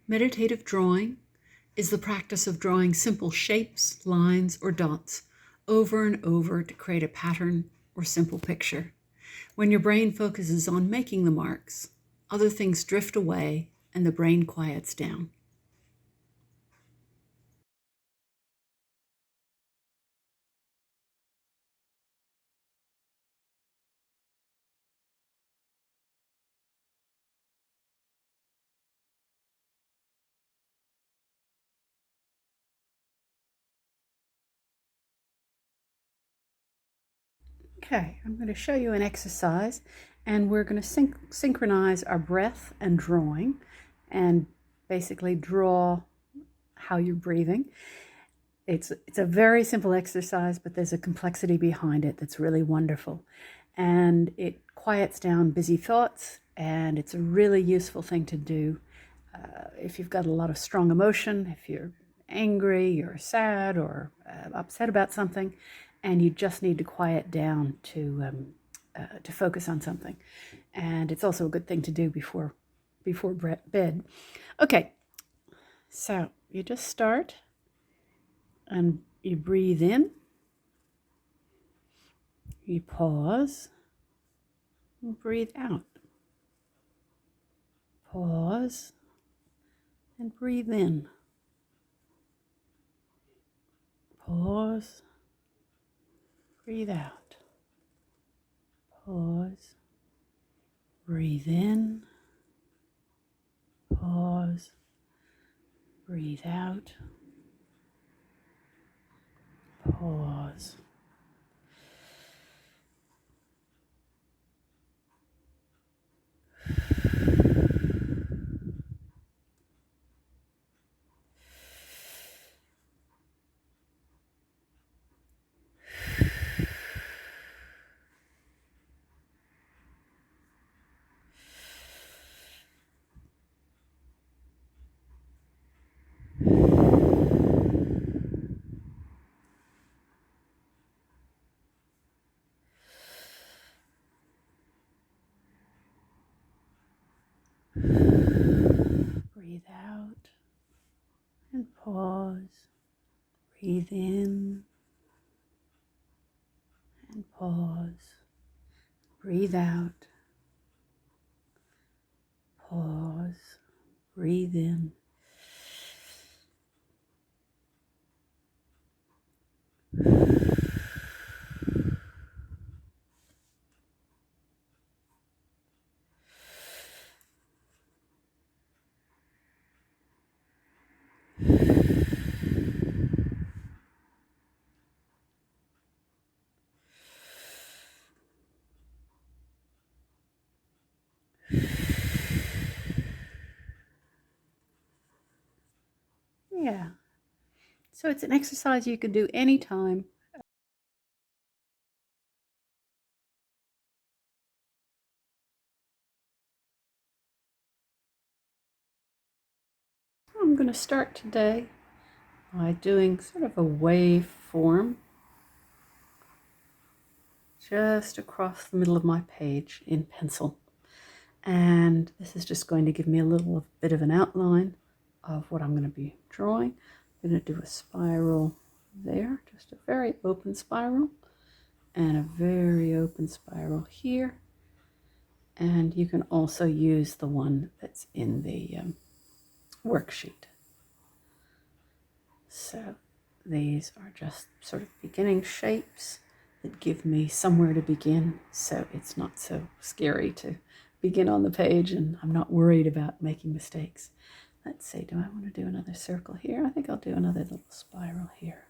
Meditative drawing is the practice of drawing simple shapes, lines, or dots over and over to create a pattern or simple picture. When your brain focuses on making the marks, other things drift away and the brain quiets down. Okay, I'm going to show you an exercise, and we're going to synchronize our breath and drawing, and basically draw how you're breathing. It's a very simple exercise, but there's a complexity behind it that's really wonderful, and it quiets down busy thoughts, and it's a really useful thing to do if you've got a lot of strong emotion, if you're angry or sad or upset about something, and you just need to quiet down to focus on something. And it's also a good thing to do before bed. Okay, so you just start and you breathe in, you pause, and breathe out. Pause and breathe in. Pause, breathe out. Pause, breathe in. Pause, breathe out. Pause. Breathe out and pause. Breathe in and pause. Breathe out. Pause. Breathe in. Yeah. So it's an exercise you can do anytime. I'm going to start today by doing sort of a wave form just across the middle of my page in pencil. And this is just going to give me a little bit of an outline of what I'm going to be drawing. I'm going to do a spiral there, just a very open spiral, and a very open spiral here. And you can also use the one that's in the worksheet. So these are just sort of beginning shapes that give me somewhere to begin, so it's not so scary to begin on the page and I'm not worried about making mistakes. Let's see, do I want to do another circle here? I think I'll do another little spiral here.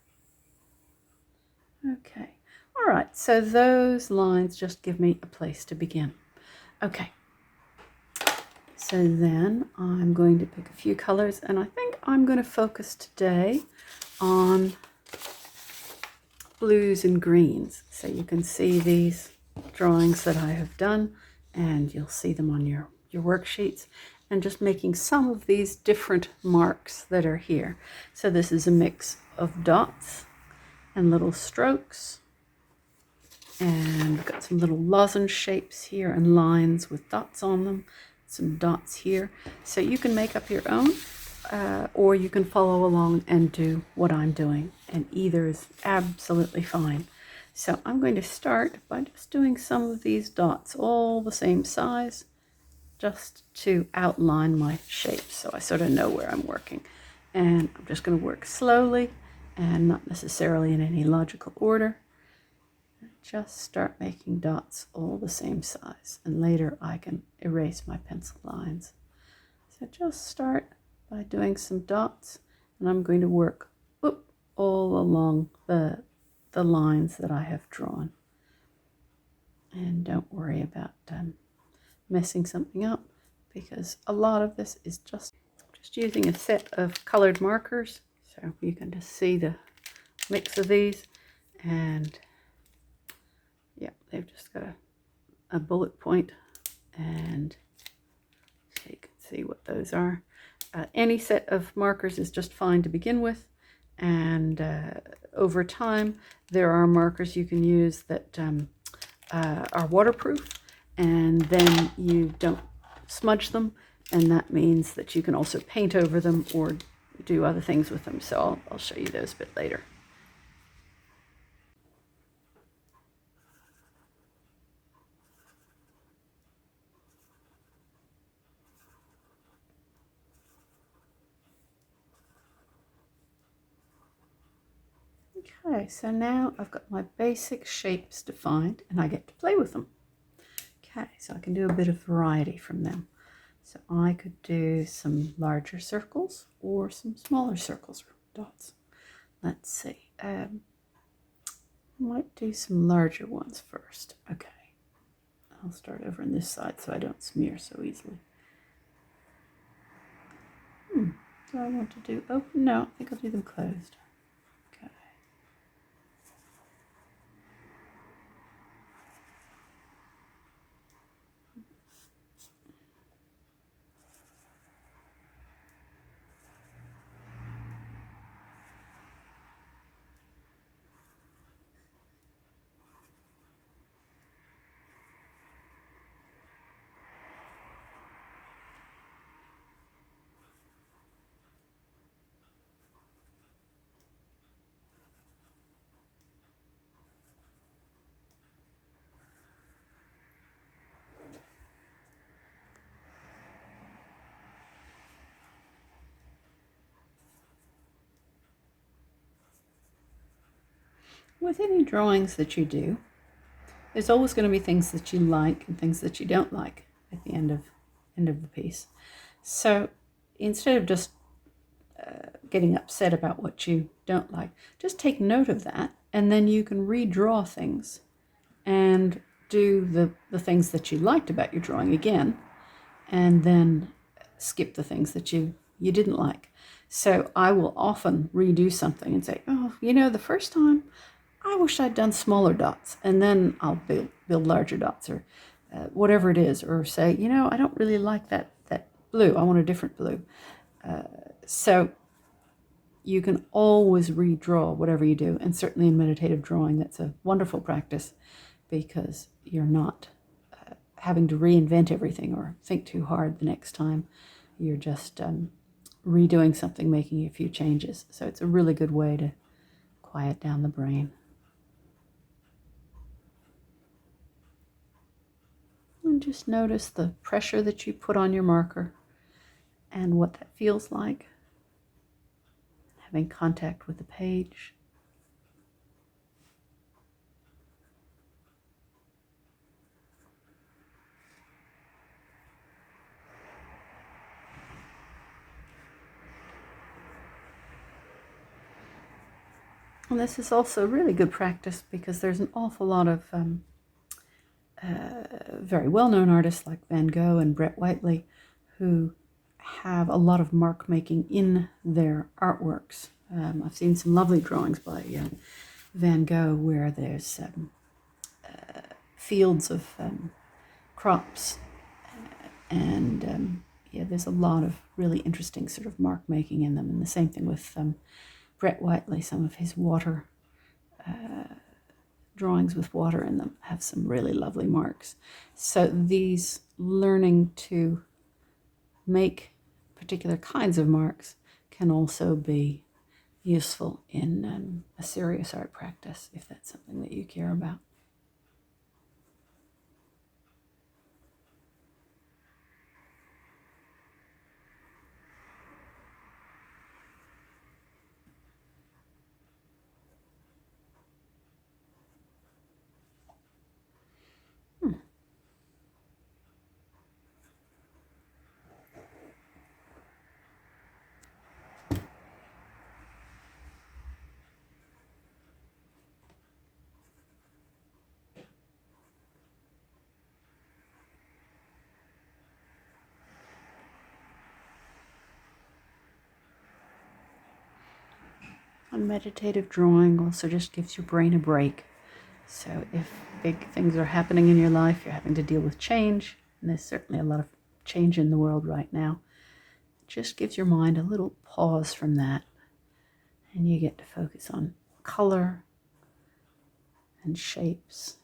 Okay, all right, so those lines just give me a place to begin. Okay, so then I'm going to pick a few colors, and I think I'm going to focus today on blues and greens. So you can see these drawings that I have done, and you'll see them on your worksheets, and just making some of these different marks that are here. So this is a mix of dots and little strokes, and we've got some little lozenge shapes here and lines with dots on them, some dots here. So you can make up your own. or you can follow along and do what I'm doing, and either is absolutely fine. So I'm going to start by just doing some of these dots all the same size, just to outline my shape so I sort of know where I'm working. And I'm just going to work slowly and not necessarily in any logical order. Just start making dots all the same size, and later I can erase my pencil lines. So just start by doing some dots, and I'm going to work all along the lines that I have drawn. And don't worry about messing something up, because a lot of this is just using a set of colored markers. So you can just see the mix of these, and yeah, they've just got a bullet point, and so you can see what those are. Any set of markers is just fine to begin with, and over time there are markers you can use that are waterproof, and then you don't smudge them, and that means that you can also paint over them or do other things with them. So I'll show you those a bit later. Okay, so now I've got my basic shapes defined, and I get to play with them. Okay, so I can do a bit of variety from them. So I could do some larger circles or some smaller circles or dots. Let's see. I might do some larger ones first. Okay, I'll start over on this side so I don't smear so easily. Do I want to do open? No, I think I'll do them closed. Okay. With any drawings that you do, there's always going to be things that you like and things that you don't like at the end of the piece. So instead of just getting upset about what you don't like, just take note of that, and then you can redraw things and do the things that you liked about your drawing again, and then skip the things that you didn't like. So I will often redo something and say, oh, the first time I wish I'd done smaller dots, and then I'll build larger dots, or whatever it is, or say, I don't really like that blue. I want a different blue. So you can always redraw whatever you do, and certainly in meditative drawing, that's a wonderful practice, because you're not having to reinvent everything or think too hard the next time. You're just redoing something, making a few changes. So it's a really good way to quiet down the brain. And just notice the pressure that you put on your marker and what that feels like. Having contact with the page. And this is also really good practice, because there's an awful lot of very well-known artists like Van Gogh and Brett Whiteley who have a lot of mark making in their artworks. I've seen some lovely drawings by Van Gogh where there's fields of crops, and there's a lot of really interesting sort of mark making in them. And the same thing with Brett Whiteley. Some of his water drawings with water in them have some really lovely marks. So these learning to make particular kinds of marks can also be useful in a serious art practice if that's something that you care about. And meditative drawing also just gives your brain a break. So if big things are happening in your life, you're having to deal with change, and there's certainly a lot of change in the world right now, it just gives your mind a little pause from that, and you get to focus on color and shapes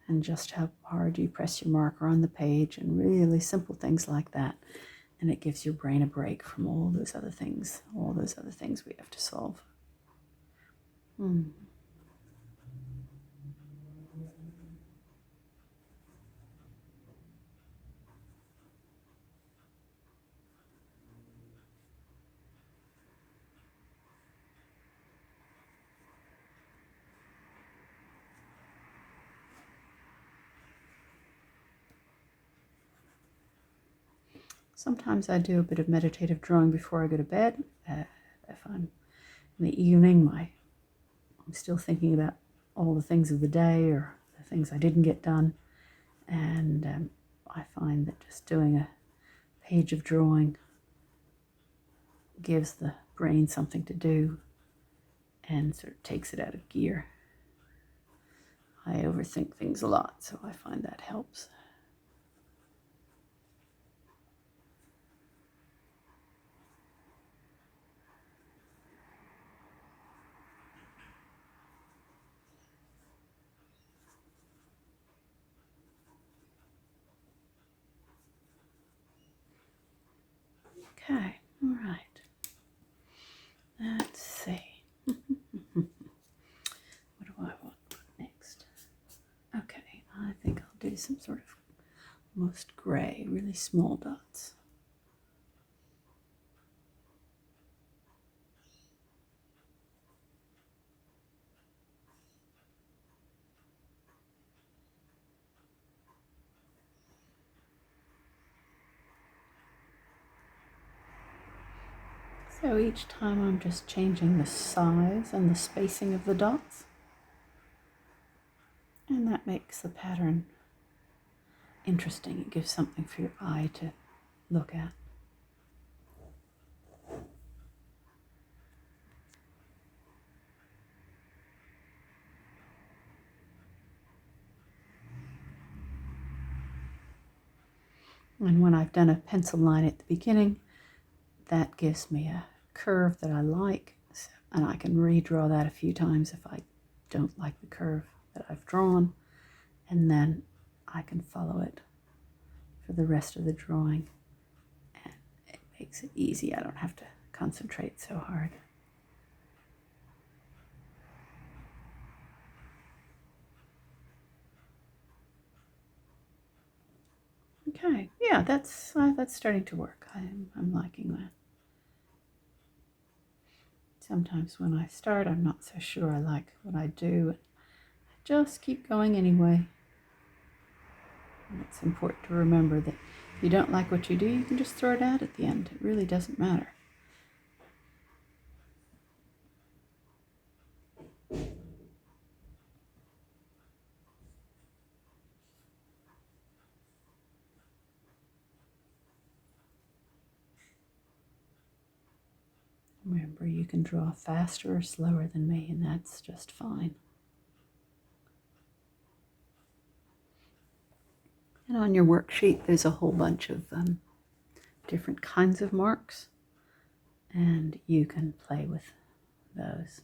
and just how hard you press your marker on the page and really simple things like that. And it gives your brain a break from all those other things we have to solve. Sometimes I do a bit of meditative drawing before I go to bed. If I'm in the evening, I'm still thinking about all the things of the day or the things I didn't get done. And I find that just doing a page of drawing gives the brain something to do and sort of takes it out of gear. I overthink things a lot, so I find that helps. Okay, all right. Let's see. What do I want next? Okay, I think I'll do some sort of almost gray, really small dots. So each time I'm just changing the size and the spacing of the dots. And that makes the pattern interesting. It gives something for your eye to look at. And when I've done a pencil line at the beginning, that gives me a curve that I like, and I can redraw that a few times if I don't like the curve that I've drawn, and then I can follow it for the rest of the drawing, and it makes it easy. I don't have to concentrate so hard. Okay, yeah, that's starting to work. I'm liking that. Sometimes when I start, I'm not so sure I like what I do. I just keep going anyway. And it's important to remember that if you don't like what you do, you can just throw it out at the end. It really doesn't matter. Remember, you can draw faster or slower than me, and that's just fine. And on your worksheet, there's a whole bunch of different kinds of marks, and you can play with those.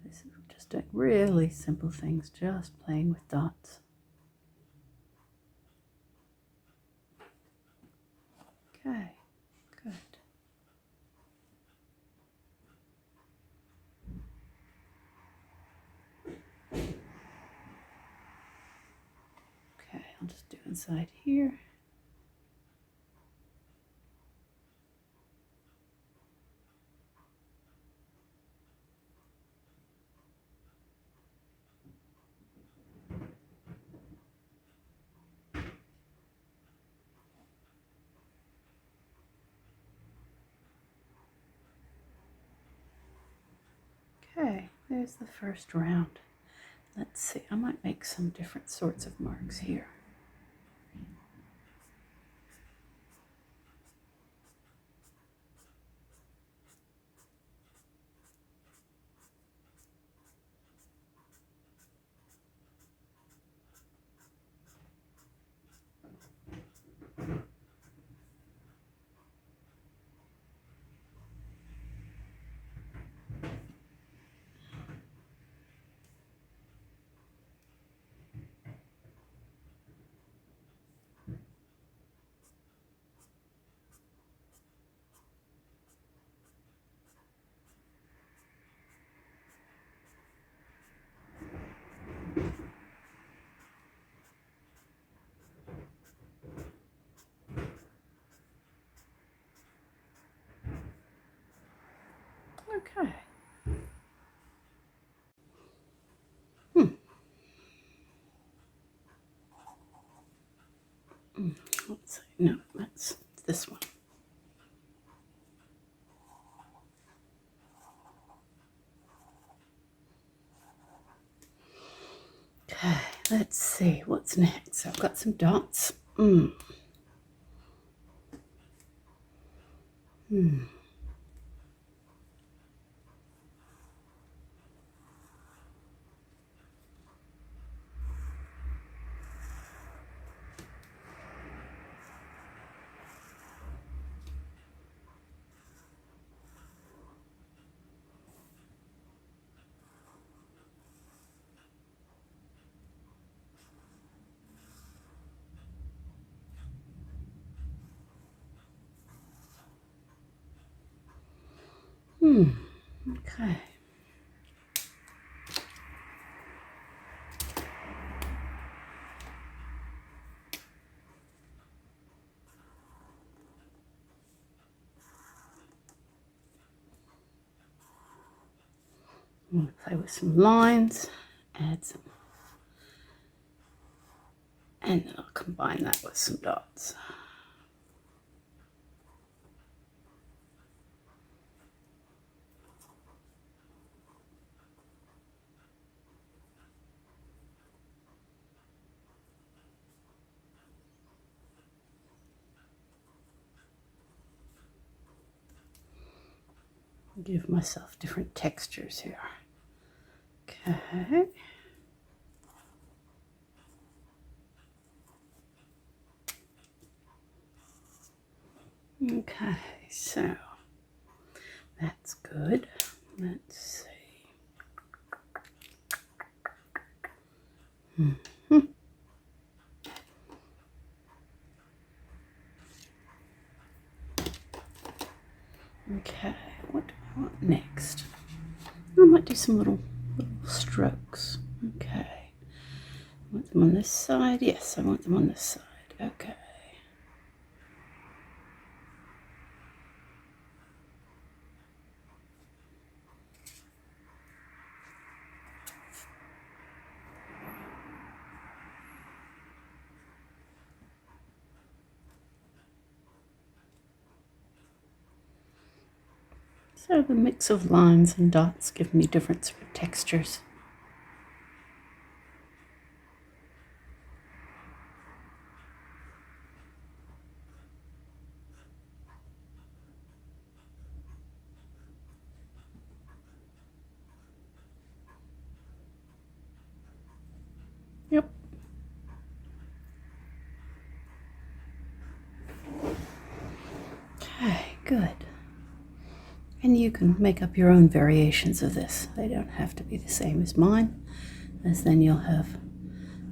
This is just doing really simple things, just playing with dots. Okay, good. Okay, I'll just do inside here. Okay, there's the first round. Let's see, I might make some different sorts of marks here. Okay. Let's see. No, that's this one. Okay, let's see what's next. I've got some dots. Okay. I'm going to play with some lines, add some, and then I'll combine that with some dots. Give myself different textures here. Okay. Okay, so that's good. Let's see. Okay, what do I want next? I might do some little strokes. Okay. I want them on this side. Yes, I want them on this side. Okay. So the mix of lines and dots give me different sort of textures. Yep. Okay, good. And you can make up your own variations of this. They don't have to be the same as mine, as then you'll have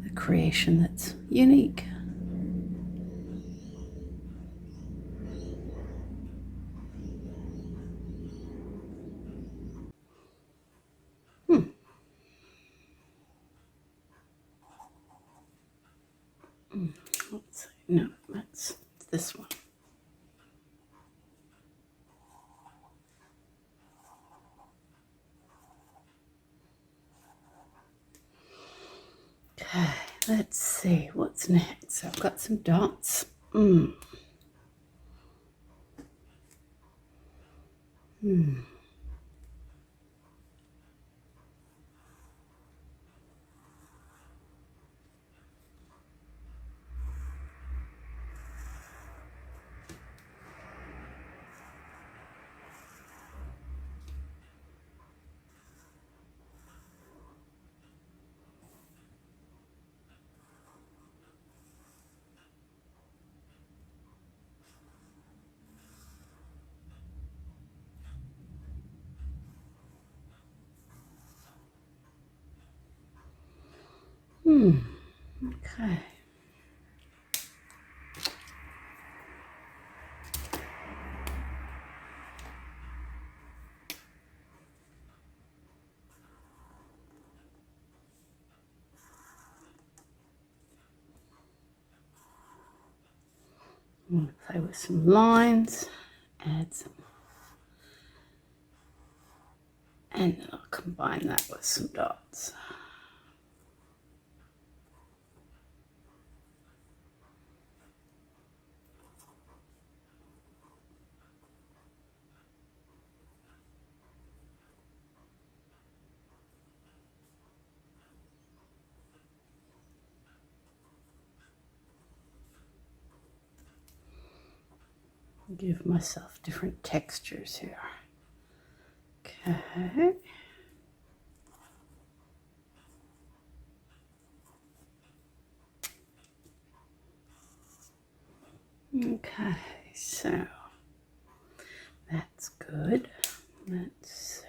a creation that's unique. No, that's this one. Okay, let's see what's next. I've got some dots. Okay. I'm going to play with some lines, add some, and then I'll combine that with some dots. Give myself different textures here. Okay. Okay, so that's good. Let's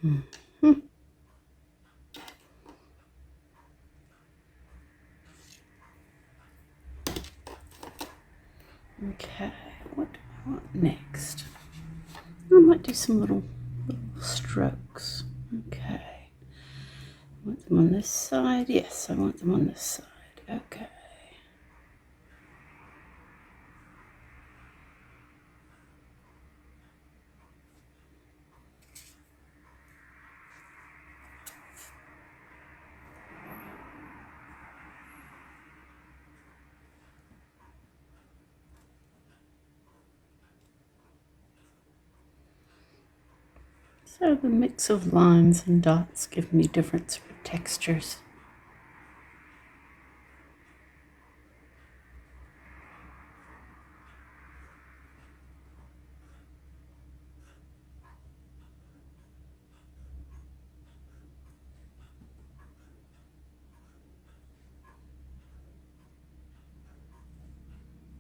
see. Okay, what do I want next? I might do some little strokes. Okay. I want them on this side. Yes, I want them on this side. Okay. So the mix of lines and dots give me different sort of textures.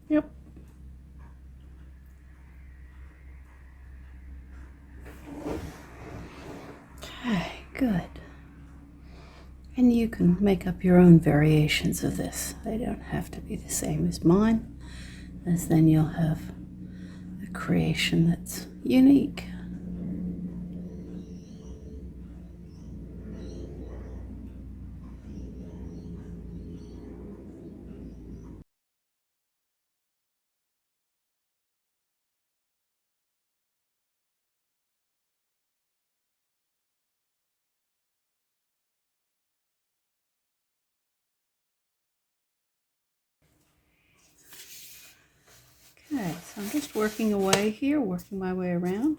Yep. Okay, good. And you can make up your own variations of this. They don't have to be the same as mine, as then you'll have a creation that's unique. Okay, so I'm just working away here, working my way around.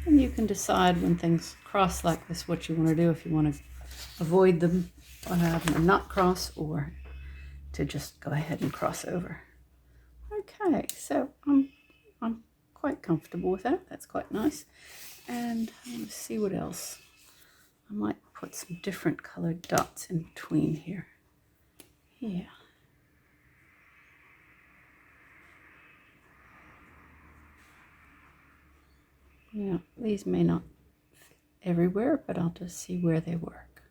And you can decide when things cross like this what you want to do, if you want to avoid them or have them not cross, or to just go ahead and cross over. Okay, so I'm quite comfortable with that. That's quite nice. And let's see what else. I might put some different colored dots in between here. Yeah. Yeah, these may not fit everywhere, but I'll just see where they work.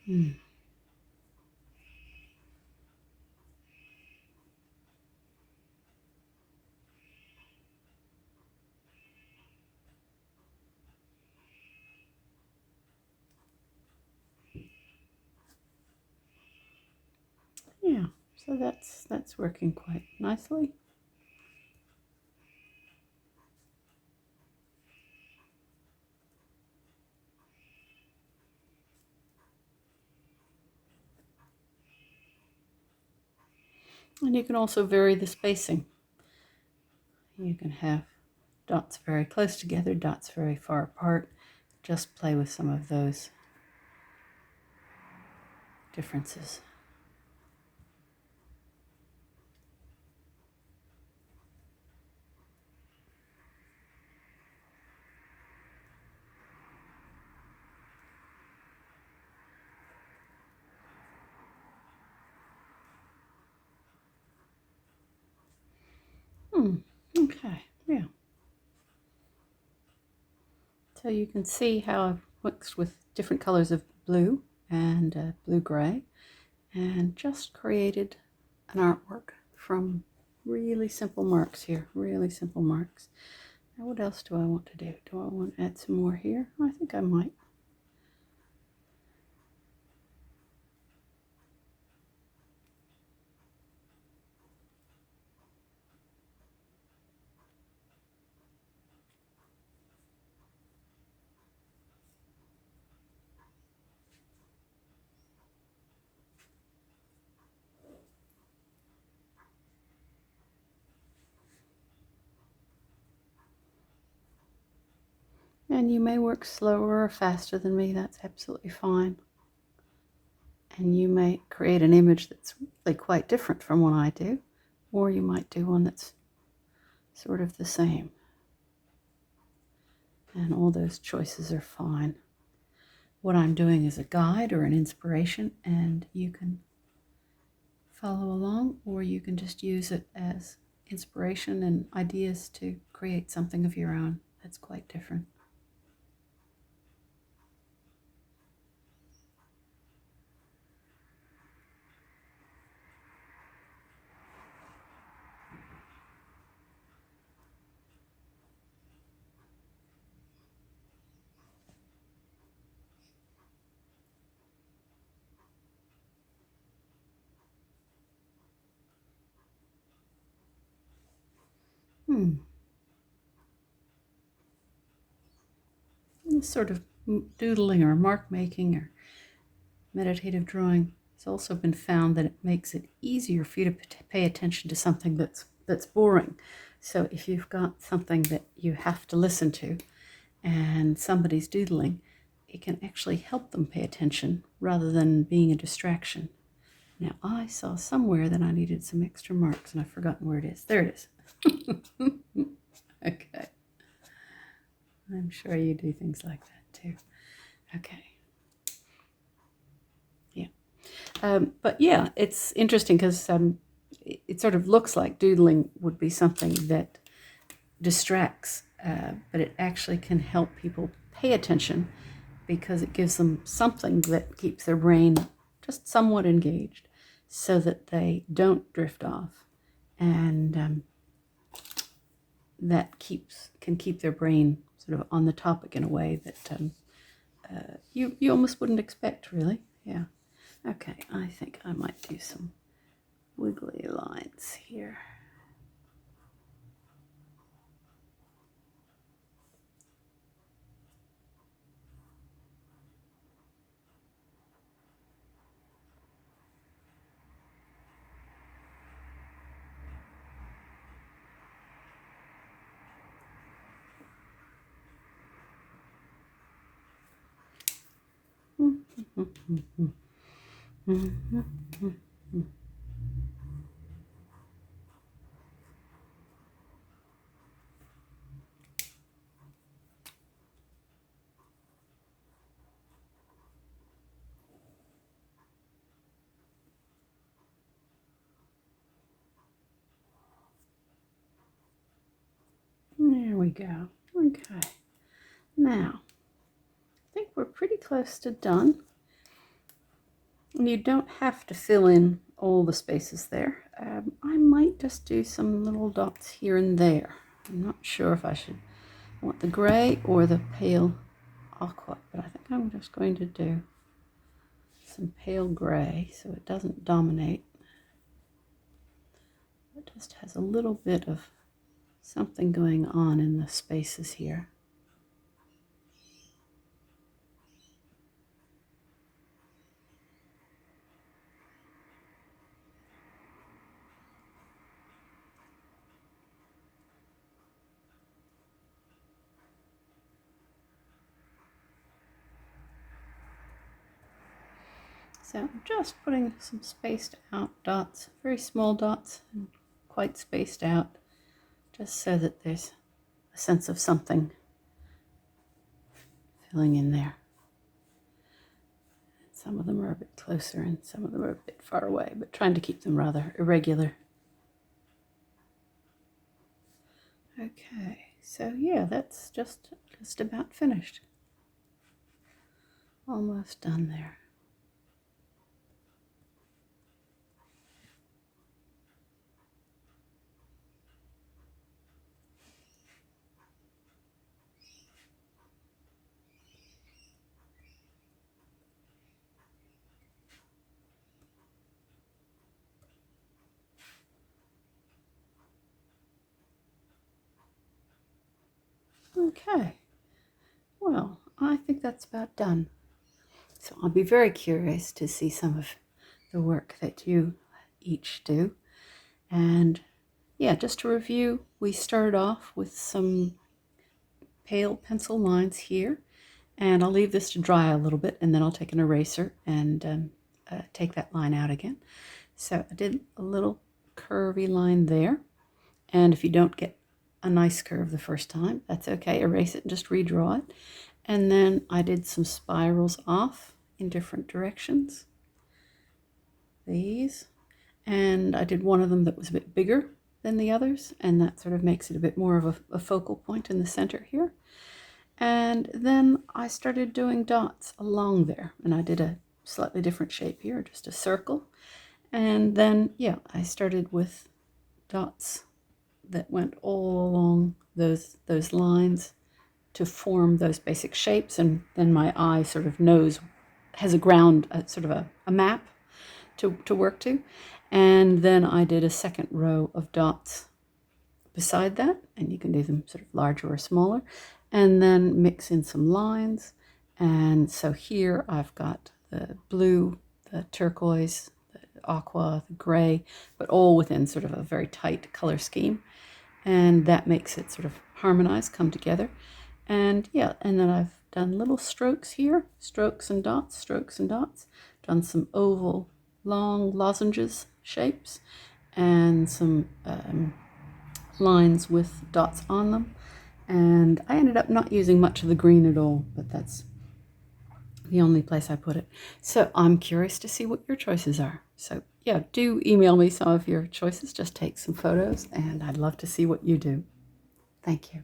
Hmm. Yeah, so that's working quite nicely. And you can also vary the spacing. You can have dots very close together, dots very far apart. Just play with some of those differences. Okay, yeah. So you can see how I've mixed with different colors of blue and blue-gray and just created an artwork from really simple marks here, really simple marks. Now what else do I want to do? Do I want to add some more here? I think I might. And you may work slower or faster than me, that's absolutely fine. And you may create an image that's really quite different from what I do, or you might do one that's sort of the same. And all those choices are fine. What I'm doing is a guide or an inspiration, and you can follow along, or you can just use it as inspiration and ideas to create something of your own that's quite different. This sort of doodling or mark making or meditative drawing has also been found that it makes it easier for you to pay attention to something that's boring. So if you've got something that you have to listen to and somebody's doodling, it can actually help them pay attention rather than being a distraction. Now I saw somewhere that I needed some extra marks and I've forgotten where it is. There it is. Okay. I'm sure you do things like that too. Okay. Yeah. But yeah, it's interesting because it sort of looks like doodling would be something that distracts, but it actually can help people pay attention because it gives them something that keeps their brain just somewhat engaged so that they don't drift off. And that can keep their brain sort of on the topic in a way that you almost wouldn't expect, really. Yeah. Okay, I think I might do some wiggly lines here. There we go. Okay. Now, I think we're pretty close to done. And you don't have to fill in all the spaces there. I might just do some little dots here and there. I'm not sure if I should want the gray or the pale aqua, but I think I'm just going to do some pale gray so it doesn't dominate. It just has a little bit of something going on in the spaces here. So I'm just putting some spaced out dots, very small dots, and quite spaced out, just so that there's a sense of something filling in there. Some of them are a bit closer and some of them are a bit far away, but trying to keep them rather irregular. Okay, so yeah, that's just about finished. Almost done there. Okay, well, I think that's about done. So I'll be very curious to see some of the work that you each do. And yeah, just to review, we started off with some pale pencil lines here, and I'll leave this to dry a little bit, and then I'll take an eraser and take that line out again. So I did a little curvy line there, and if you don't get a nice curve the first time, that's okay. Erase it and just redraw it. And then I did some spirals off in different directions. These. And I did one of them that was a bit bigger than the others, and that sort of makes it a bit more of a focal point in the center here. And then I started doing dots along there, and I did a slightly different shape here, just a circle. And then, yeah, I started with dots that went all along those lines to form those basic shapes, and then my eye sort of knows, has a ground, sort of a map to work to. And then I did a second row of dots beside that, and you can do them sort of larger or smaller, and then mix in some lines. And so here I've got the blue, the turquoise, the aqua, the gray, but all within sort of a very tight color scheme. And that makes it sort of harmonize, come together. And yeah, and then I've done little strokes here, strokes and dots, done some oval, long lozenges shapes, and some lines with dots on them. And I ended up not using much of the green at all, but that's the only place I put it. So I'm curious to see what your choices are. So yeah, do email me some of your choices. Just take some photos, and I'd love to see what you do. Thank you.